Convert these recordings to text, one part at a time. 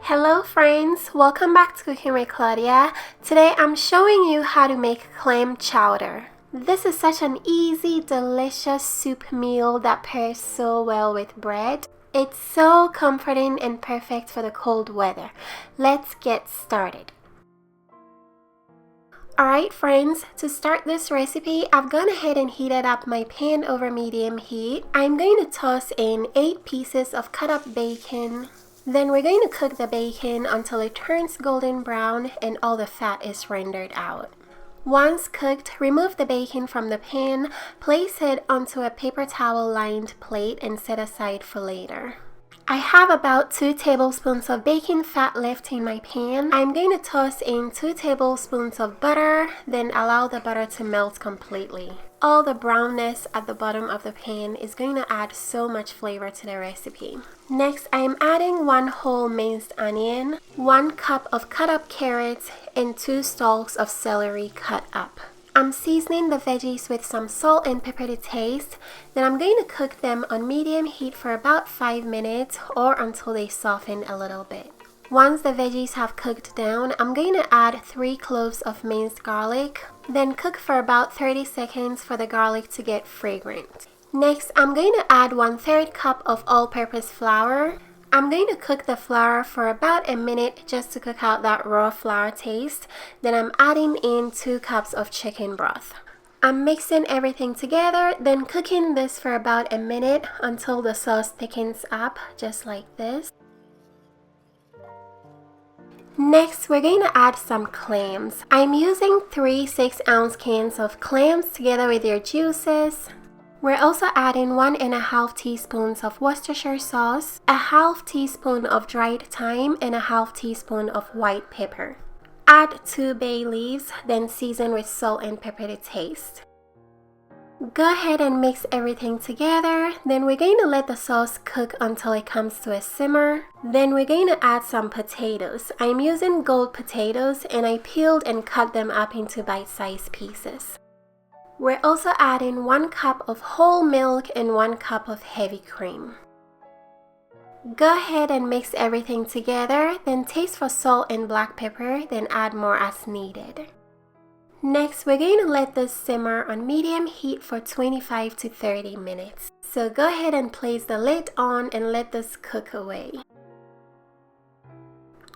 Hello friends, welcome back to Cooking with Claudia. Today I'm showing you how to make clam chowder. This is such an easy, delicious soup meal that pairs so well with bread. It's so comforting and perfect for the cold weather. Let's get started. Alright friends, to start this recipe, I've gone ahead and heated up my pan over medium heat. I'm going to toss in 8 pieces of cut up bacon. Then we're going to cook the bacon until it turns golden brown and all the fat is rendered out. Once cooked, remove the bacon from the pan, place it onto a paper towel lined plate and set aside for later. I have about 2 tablespoons of bacon fat left in my pan. I'm going to toss in 2 tablespoons of butter, then allow the butter to melt completely. All the brownness at the bottom of the pan is going to add so much flavor to the recipe. Next, I'm adding 1 whole minced onion, 1 cup of cut up carrots, and 2 stalks of celery cut up. I'm seasoning the veggies with some salt and pepper to taste. Then I'm going to cook them on medium heat for about 5 minutes or until they soften a little bit. Once the veggies have cooked down, I'm going to add 3 cloves of minced garlic. Then cook for about 30 seconds for the garlic to get fragrant. Next, I'm going to add 1/3 cup of all-purpose flour. I'm going to cook the flour for about a minute just to cook out that raw flour taste. Then I'm adding in 2 cups of chicken broth. I'm mixing everything together, then cooking this for about a minute until the sauce thickens up, just like this. Next, we're going to add some clams. I'm using 3 6-ounce cans of clams together with their juices. We're also adding 1½ teaspoons of Worcestershire sauce, a ½ teaspoon of dried thyme, and a ½ teaspoon of white pepper. Add 2 bay leaves, then season with salt and pepper to taste. Go ahead and mix everything together. Then we're going to let the sauce cook until it comes to a simmer. Then we're going to add some potatoes. I'm using gold potatoes and I peeled and cut them up into bite-sized pieces. We're also adding 1 cup of whole milk and 1 cup of heavy cream. Go ahead and mix everything together, then taste for salt and black pepper, then add more as needed. Next, we're going to let this simmer on medium heat for 25 to 30 minutes. So go ahead and place the lid on and let this cook away.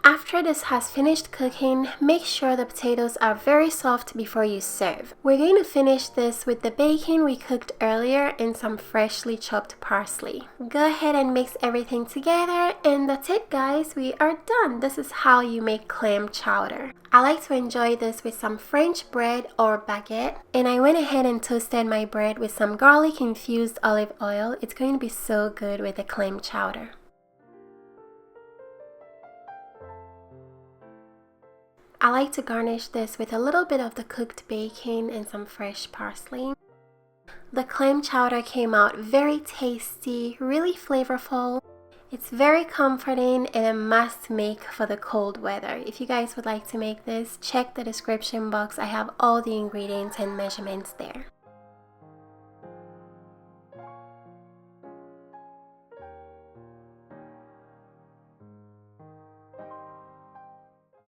After this has finished cooking, make sure the potatoes are very soft before you serve. We're going to finish this with the bacon we cooked earlier and some freshly chopped parsley. Go ahead and mix everything together and that's it guys, we are done. This is how you make clam chowder. I like to enjoy this with some French bread or baguette, and I went ahead and toasted my bread with some garlic infused olive oil. It's going to be so good with the clam chowder. I like to garnish this with a little bit of the cooked bacon and some fresh parsley. The clam chowder came out very tasty, really flavorful. It's very comforting and a must make for the cold weather. If you guys would like to make this, check the description box. I have all the ingredients and measurements there.